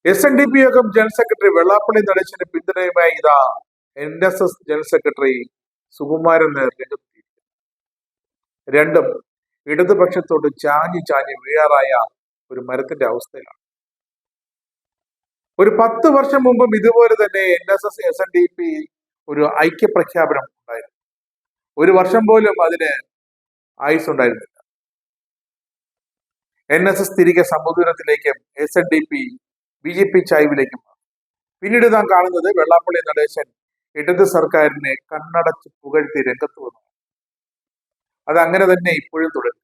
SNDP യോഗം general secretary Vellappally Natesan പിന്തുണയുമായി ഇതാ NSS general secretary Sukumaran Nair രംഗത്തെത്തി. രണ്ടും ഇടതുപക്ഷത്തോട് ചാഞ്ഞു ചാഞ്ഞ് വീഴാറായ ഒരു മരത്തിന്റെ അവസ്ഥയിലാണ്. ഒരു 10 വർഷം മുമ്പും ഇതുപോലെ തന്നെ NSS SNDP ഒരു ഐക്യപ്രഖ്യാപനം ഉണ്ടായിരുന്നു. ഒരു വർഷം പോലും അതിന് ആയുസ് ഉണ്ടായിരുന്നില്ല. NSS തിരികെ സമദൂരത്തിലേക്കും SNDP BJP ചായ്വിലേക്കും. പിന്നീട് നാം കാണുന്നത് വെള്ളാപ്പള്ളി നടേശൻ ഇടത് സർക്കാരിനെ കണ്ണടച്ച് പുകഴ്ത്തി രംഗത്ത് വന്നു. അത് അങ്ങനെ തന്നെ ഇപ്പോഴും തുടരും.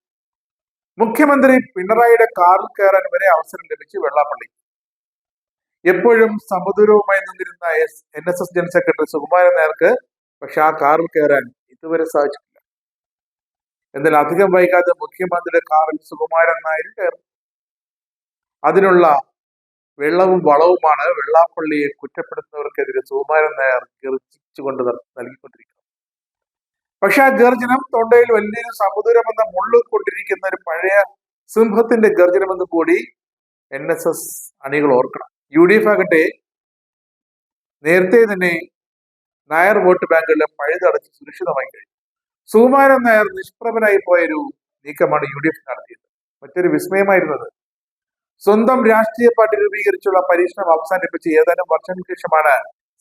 മുഖ്യമന്ത്രി പിണറായിയുടെ കാറിൽ കയറാൻ വരെ അവസരം ലഭിച്ചു വെള്ളാപ്പള്ളി. എപ്പോഴും സമദൂരവുമായി നിന്നിരുന്ന NSS ജനറൽ സെക്രട്ടറി സുകുമാരൻ നായർക്ക് പക്ഷെ ആ കാറിൽ കയറാൻ ഇതുവരെ സാധിച്ചിട്ടില്ല. എന്നാൽ അധികം വൈകാതെ മുഖ്യമന്ത്രിയുടെ കാറിൽ സുകുമാരൻ നായർ കയറും. അതിനുള്ള വെള്ളവും വളവുമാണ് വെള്ളാപ്പള്ളിയെ കുറ്റപ്പെടുത്തുന്നവർക്കെതിരെ സുകുമാരൻ നായർ ഗർജിച്ചുകൊണ്ട് നൽകിക്കൊണ്ടിരിക്കുന്നത്. പക്ഷെ ആ ഗർജനം തൊണ്ടയിൽ വലിയൊരു സമദൂരമെന്ന മുള്ളുകൊണ്ടിരിക്കുന്ന ഒരു പഴയ സിംഹത്തിന്റെ ഗർജനമെന്ന് കൂടി NSS അണികൾ ഓർക്കണം. UDF ആകട്ടെ നേരത്തെ തന്നെ നായർ വോട്ട് ബാങ്കുകളിലെ പഴുതടച്ച് സുരക്ഷിതമായി കഴിഞ്ഞു. സുകുമാരൻ നായർ നിഷ്പ്രഭനായി പോയൊരു നീക്കമാണ് UDF നടത്തിയത്. മറ്റൊരു വിസ്മയമായിരുന്നത് സ്വന്തം രാഷ്ട്രീയ പാർട്ടി രൂപീകരിച്ചുള്ള പരീക്ഷണം അവസാനിപ്പിച്ച് ഏതാനും വർഷങ്ങൾക്ക് ശേഷമാണ്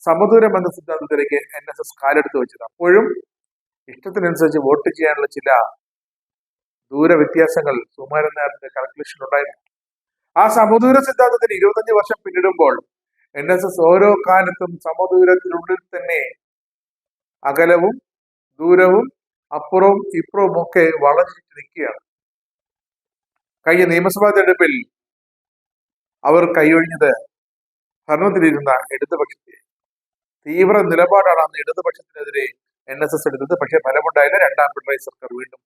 സമദൂരം എന്ന സിദ്ധാന്തത്തിലേക്ക് NSS കാലെടുത്ത് വെച്ചത്. അപ്പോഴും ഇഷ്ടത്തിനനുസരിച്ച് വോട്ട് ചെയ്യാനുള്ള ചില ദൂര വ്യത്യാസങ്ങൾ സുകുമാരൻ നായരുടെ കാൽക്കുലേഷൻ ഉണ്ടായിരുന്നു. ആ സമദൂര സിദ്ധാന്തത്തിന് 25 വർഷം പിന്നിടുമ്പോൾ NSS ഓരോ കാലത്തും സമദൂരത്തിനുള്ളിൽ തന്നെ അകലവും ദൂരവും അപ്പുറവും ഇപ്പുറവും ഒക്കെ വളഞ്ഞിട്ട് നിൽക്കുകയാണ്. കഴിഞ്ഞ നിയമസഭാ തെരഞ്ഞെടുപ്പിൽ അവർ കൈയൊഴിഞ്ഞത് ഭരണത്തിലിരുന്ന ഇടതുപക്ഷത്തെ. തീവ്ര നിലപാടാണ് അന്ന് ഇടതുപക്ഷത്തിനെതിരെ NSS എടുത്തത്. പക്ഷെ ഫലമുണ്ടായില്ല. രണ്ടാം പിണറായി സർക്കാർ വീണ്ടും.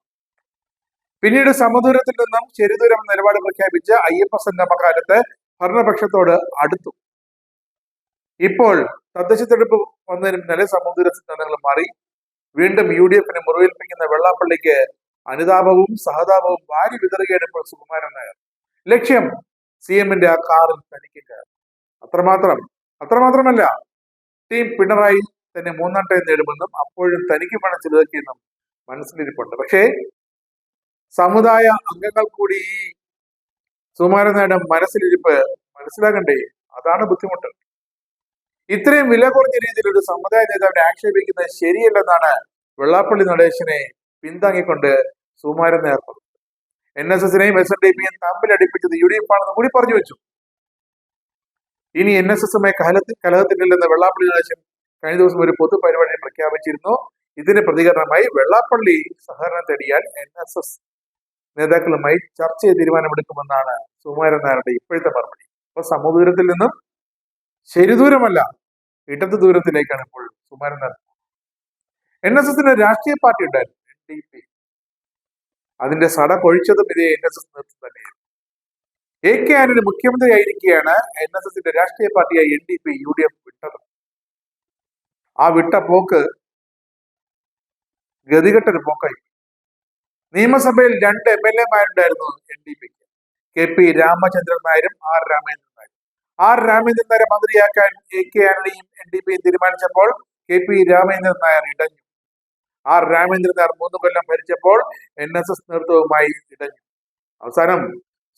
പിന്നീട് സമദൂരത്തിൽ നിന്നും ശരിദൂരം നിലപാട് പ്രഖ്യാപിച്ച അയ്യപ്പ സംഗമ കാലത്ത് ഭരണപക്ഷത്തോട് അടുത്തു. ഇപ്പോൾ തദ്ദേശ തെരഞ്ഞെടുപ്പ് വന്നതിന് പിന്നാലെ സമദൂര സിദ്ധാന്തങ്ങൾ മാറി. വീണ്ടും UDFനെ മുറിവേൽപ്പിക്കുന്ന വെള്ളാപ്പള്ളിക്ക് അനുതാപവും സഹതാപവും വാരി വിതറുകയാണ് ഇപ്പോൾ സുകുമാരൻ നായർ. ലക്ഷ്യം CM-ന്റെ ആ കാറിൽ തനിക്ക് കയറും. അത്രമാത്രമല്ല ടീം പിണറായി തന്നെ മൂന്നാം ടൈം നേടുമെന്നും അപ്പോഴും തനിക്ക് പണം ചിലവാക്കിയെന്നും മനസ്സിലിരിപ്പുണ്ട്. പക്ഷേ സമുദായ അംഗങ്ങൾ കൂടി ഈ സുകുമാരൻ നായരുടെ മനസ്സിലിരിപ്പ് മനസ്സിലാകണ്ടേ? അതാണ് ബുദ്ധിമുട്ട്. ഇത്രയും വില കുറഞ്ഞ രീതിയിൽ ഒരു സമുദായ നേതാവിനെ ആക്ഷേപിക്കുന്നത് ശരിയല്ലെന്നാണ് വെള്ളാപ്പള്ളി നടേശനെ പിന്താങ്ങിക്കൊണ്ട് സുകുമാരൻ നായർ പറഞ്ഞത്. NSS-നെയും SNDP-യും തമ്മിലടിപ്പിച്ചത് UDF ആണെന്ന് കൂടി പറഞ്ഞു വെച്ചു. ഇനി NSS-മായി കലഹത്തിനില്ലെന്ന് വെള്ളാപ്പള്ളി നടേശൻ കഴിഞ്ഞ ദിവസം ഒരു പൊതുപരിപാടി പ്രഖ്യാപിച്ചിരുന്നു. ഇതിന് പ്രതികരണമായി വെള്ളാപ്പള്ളി സഹകരണം തേടിയാൽ NSS നേതാക്കളുമായി ചർച്ച ചെയ്ത് തീരുമാനമെടുക്കുമെന്നാണ് സുകുമാരൻ നായരുടെ ഇപ്പോഴത്തെ മറുപടി. അപ്പൊ സമദൂരത്തിൽ നിന്നും ശരിദൂരമല്ല ഇടത് ദൂരത്തിലേക്കാണ് ഇപ്പോൾ സുകുമാരൻ നായർ. NSS-ന് രാഷ്ട്രീയ പാർട്ടി ഉണ്ടായിരുന്നു, NDP. അതിന്റെ സട പൊഴിച്ചതും ഇതേ NSS നേതൃത്വം തന്നെയായിരുന്നു. AK ആന്റണി മുഖ്യമന്ത്രി ആയിരിക്കെയാണ് NSS-ന്റെ രാഷ്ട്രീയ പാർട്ടിയായി NDP UDF വിട്ടത്. ആ വിട്ട പോക്ക് ഗതികെട്ടൊരു പോക്കായി. നിയമസഭയിൽ 2 MLA-മാരുണ്ടായിരുന്നു NDPക്ക്. KP രാമചന്ദ്രൻ നായരും R രാമേന്ദ്രൻ നായരും. R രാമേന്ദ്രൻ നായരെ മന്ത്രിയാക്കാൻ AK ആന്റണിയും NDPയും തീരുമാനിച്ചപ്പോൾ KP Ramendran Nair ഇടഞ്ഞു. R Ramendran Nair 3 കൊല്ലം ഭരിച്ചപ്പോൾ NSS നേതൃത്വവുമായി ഇടഞ്ഞു. അവസാനം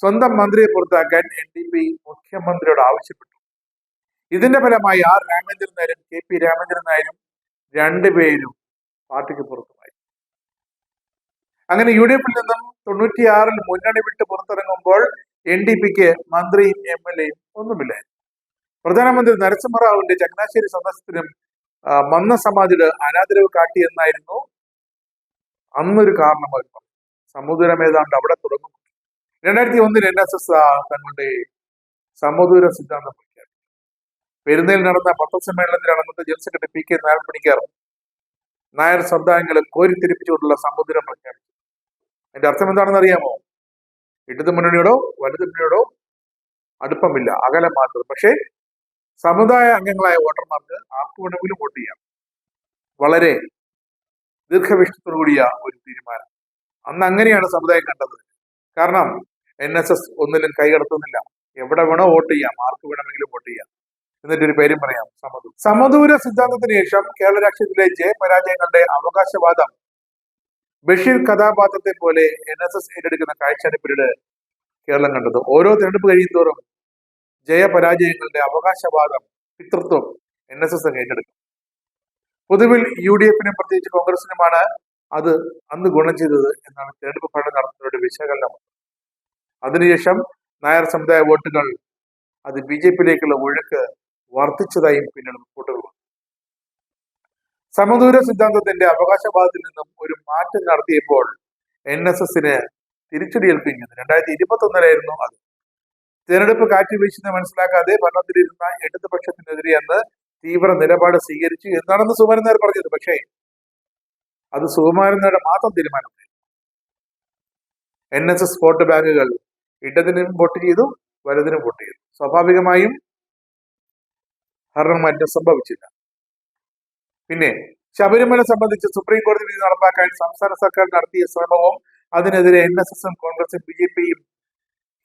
സ്വന്തം മന്ത്രിയെ പുറത്താക്കാൻ NDP മുഖ്യമന്ത്രിയോട് ആവശ്യപ്പെട്ടു. ഇതിന്റെ ഫലമായി R രാമേന്ദ്രൻ നായരും KP രാമേന്ദ്രൻ നായരും രണ്ടുപേരും പാർട്ടിക്ക് പുറത്തുമായി. അങ്ങനെ UDF-ൽ നിന്നും 96-ൽ മുന്നണി വിട്ട് പുറത്തിറങ്ങുമ്പോൾ NDPക്ക് മന്ത്രിയും MLA-യും ഒന്നുമില്ലായിരുന്നു. പ്രധാനമന്ത്രി നരസിംഹറാവുവിന്റെ ചങ്ങനാശ്ശേരി സന്ദർശനത്തിനും മന്ന സമാധിയുടെ അനാദരവ് കാട്ടിയെന്നായിരുന്നു അന്നൊരു കാരണമായി. സമദൂരം ഏതാണ്ട് അവിടെ തുടങ്ങും. 2001-ൽ NSS തങ്ങളുടെ സമദൂര സിദ്ധാന്തം പ്രഖ്യാപിച്ചു. പെരുന്നയിൽ നടന്ന പത്രസമ്മേളനത്തിലാണ് അന്നത്തെ general secretary PK Narayanapanicker Nair സമുദായങ്ങളെ കോരിത്തിരിപ്പിച്ചുകൊണ്ടുള്ള സമദൂരം പ്രഖ്യാപിച്ചു. അതിന്റെ അർത്ഥം എന്താണെന്ന് അറിയാമോ? ഇടതു മുന്നണിയോടോ വലതു മുന്നണിയോടോ അടുപ്പമില്ല, അകലം മാത്രം. പക്ഷേ സമുദായ അംഗങ്ങളായ വോട്ടർമാർക്ക് ആർക്കു വേണമെങ്കിലും വോട്ട് ചെയ്യാം. വളരെ ദീർഘവീക്ഷണത്തോടു കൂടിയ ഒരു തീരുമാനം. അന്ന് അങ്ങനെയാണ് സമുദായം കണ്ടത്. കാരണം NSS ഒന്നിലും കൈകടത്തുന്നില്ല. എവിടെ വേണോ വോട്ട് ചെയ്യാം, ആർക്ക് വേണമെങ്കിലും വോട്ട് ചെയ്യാം. എന്നിട്ട് ഒരു പേരും പറയാം, സമദൂര സിദ്ധാന്തത്തിന് ശേഷം കേരള രാഷ്ട്രീയത്തിലെ ജയപരാജയങ്ങളുടെ അവകാശവാദം ബഷീർ കഥാപാത്രത്തെ പോലെ NSS ഏറ്റെടുക്കുന്ന കാഴ്ചയാണ് പിന്നീട് കേരളം കണ്ടത്. ഓരോ തെരഞ്ഞെടുപ്പ് കഴിയുന്തോറും ജയപരാജയങ്ങളുടെ അവകാശവാദം, പിതൃത്വം NSS ഏറ്റെടുക്കും. പൊതുവിൽ UDF-നും പ്രത്യേകിച്ച് കോൺഗ്രസിനുമാണ് അത് അന്ന് ഗുണം ചെയ്തത് എന്നാണ് തെരഞ്ഞെടുപ്പ് ഫലം നടത്തുന്നവരുടെ വിശകലനം. അതിനുശേഷം നായർ സമുദായ വോട്ടുകൾ അത് BJP-യിലേക്കുള്ള ഒഴുക്ക് വർദ്ധിച്ചതായും പിന്നീട് റിപ്പോർട്ടുകൾ വന്നു. സമദൂര സിദ്ധാന്തത്തിന്റെ അവകാശവാദത്തിൽ നിന്നും ഒരു മാറ്റം നടത്തിയപ്പോൾ NSS-ന് തിരിച്ചടിയേൽപ്പിക്കുന്നത് 2021-ലായിരുന്നു അത്. തെരഞ്ഞെടുപ്പ് കാറ്റുവീശുന്ന മനസ്സിലാക്കാതെ ഭരണത്തിലിരുന്ന ഇടതുപക്ഷത്തിനെതിരെ അന്ന് തീവ്ര നിലപാട് സ്വീകരിച്ചു എന്നാണെന്ന് സുകുമാരൻ നായർ പറഞ്ഞത്. പക്ഷേ അത് സുകുമാരൻ നായരുടെ മാത്രം തീരുമാനമായിരുന്നു. NSS വോട്ട് ബാങ്കുകൾ ഇടതിനും വോട്ട് ചെയ്തു, വലതിനും വോട്ട് ചെയ്തു. സ്വാഭാവികമായും ഭരണമാറ്റം സംഭവിച്ചില്ല. പിന്നെ ശബരിമല സംബന്ധിച്ച് സുപ്രീം കോടതി വിധി നടപ്പാക്കാൻ സംസ്ഥാന സർക്കാർ നടത്തിയ ശ്രമവും അതിനെതിരെ NSS-ഉം കോൺഗ്രസും BJP-യും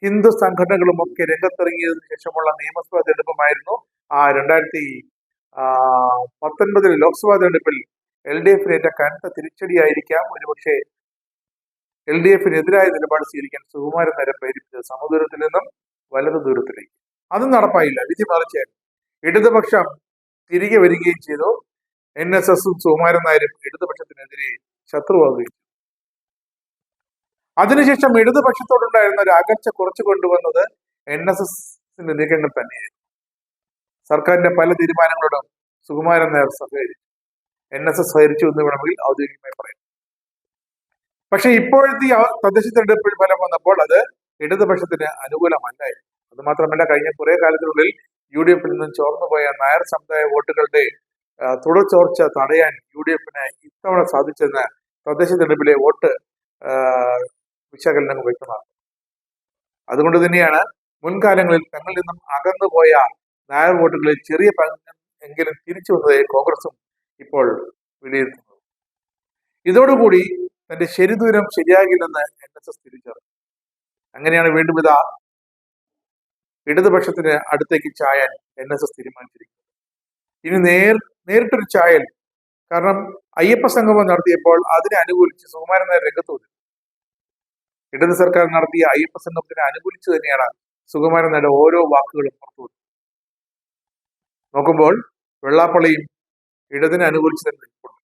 ഹിന്ദു സംഘടനകളും ഒക്കെ രംഗത്തിറങ്ങിയതിനു ശേഷമുള്ള നിയമസഭാ തെരഞ്ഞെടുപ്പുമായിരുന്നു 2019 ലോക്സഭാ തെരഞ്ഞെടുപ്പിൽ LDF-നേറ്റ കനത്ത തിരിച്ചടിയായിരിക്കാം ഒരുപക്ഷെ LDF-നെതിരായ നിലപാട് സ്വീകരിക്കാൻ സുകുമാരൻ നായരെ പ്രേരിപ്പിച്ചത് സമദൂരത്തിൽ നിന്നും വലതു ദൂരത്തിലേക്ക്. അതും നടപ്പായില്ല. വിധി മറിച്ച് ഇടതുപക്ഷം തിരികെ വരികയും ചെയ്തു. NSS-ഉം സുകുമാരൻ നായരും ഇടതുപക്ഷത്തിനെതിരെ ശത്രുവാകുകയും. അതിനുശേഷം ഇടതുപക്ഷത്തോടുണ്ടായിരുന്ന ഒരു അകൽച്ച കുറച്ചു കൊണ്ടുവന്നത് NSS-ന്റെ നീക്കങ്ങൾ തന്നെയായിരുന്നു. സർക്കാരിന്റെ പല തീരുമാനങ്ങളോടും സുകുമാരൻ നായർ സഹകരിച്ചു. NSS സഹകരിച്ചു എന്ന് വേണമെങ്കിൽ ഔദ്യോഗികമായി പറയാം. പക്ഷെ ഇപ്പോഴത്തെ തദ്ദേശ തെരഞ്ഞെടുപ്പിൽ ഫലം വന്നപ്പോൾ അത് ഇടതുപക്ഷത്തിന് അനുകൂലമല്ലായിരുന്നു. അത് മാത്രമല്ല, കഴിഞ്ഞ കുറെ കാലത്തിനുള്ളിൽ UDF-ൽ നിന്നും ചോർന്നുപോയ നായർ സമുദായ വോട്ടുകളുടെ തുടർ ചോർച്ച തടയാൻ UDF-ന് ഇത്തവണ സാധിച്ചെന്ന് തദ്ദേശ തെരഞ്ഞെടുപ്പിലെ വോട്ട് വിശകലനങ്ങൾ വ്യക്തമാക്കും. അതുകൊണ്ട് തന്നെയാണ് മുൻകാലങ്ങളിൽ തങ്ങളിൽ നിന്നും അകന്നുപോയ നായർ വോട്ടുകളിൽ ചെറിയ പങ്ക് എങ്കിലും തിരിച്ചു വന്നതായി കോൺഗ്രസും ഇപ്പോൾ വിലയിരുത്തുന്നത്. ഇതോടുകൂടി തന്റെ ശരിദൂരം ശരിയാകില്ലെന്ന് NSS തിരിച്ചറിഞ്ഞു. അങ്ങനെയാണ് വീണ്ടും ഇടതുപക്ഷത്തിന് അടുത്തേക്ക് ചായാൻ NSS തീരുമാനിച്ചിരിക്കുന്നത്. ഇനി നേരിട്ടൊരു ചായൽ, കാരണം അയ്യപ്പ സംഗമം നടത്തിയപ്പോൾ അതിനെ അനുകൂലിച്ച് സുകുമാരൻ നായർ രംഗത്ത് വന്നു. ഇടത് സർക്കാർ നടത്തിയ അയ്യപ്പ സംഗമത്തിനെ അനുകൂലിച്ച് തന്നെയാണ് സുകുമാരൻ നായരുടെ ഓരോ വാക്കുകളും പുറത്തു വന്നത്. നോക്കുമ്പോൾ വെള്ളാപ്പള്ളിയും ഇടതിനെ അനുകൂലിച്ച് തന്നെ നിൽപ്പുണ്ട്.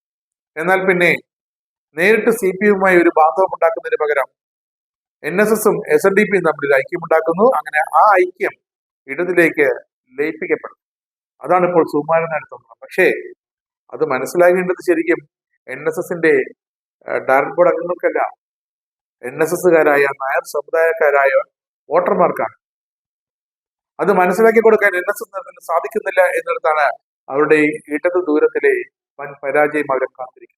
എന്നാൽ പിന്നെ നേരിട്ട് CPI-യുമായി ഒരു ബാന്ധവം ഉണ്ടാക്കുന്നതിന് പകരം NSS-ഉം SNDP-യും തമ്മിൽ ഐക്യമുണ്ടാക്കുന്നു. അങ്ങനെ ആ ഐക്യം ഇടതിലേക്ക് ലയിപ്പിക്കപ്പെടും. അതാണ് ഇപ്പോൾ സുകുമാരൻ നായർ തോന്നുന്നത്. പക്ഷേ അത് മനസ്സിലാകേണ്ടത് ശരിക്കും NSS-ന്റെ ഡയറക്ട് ബോർഡ് അംഗങ്ങൾക്കല്ല, NSS-കാരായ നായർ സമുദായക്കാരായ വോട്ടർമാർക്കാണ്. അത് മനസ്സിലാക്കി കൊടുക്കാൻ NSS സാധിക്കുന്നില്ല എന്നിടത്താണ് അവരുടെ ഇടത് ദൂരത്തിലെ വൻ പരാജയം അവരെ കാത്തിരിക്കുന്നത്.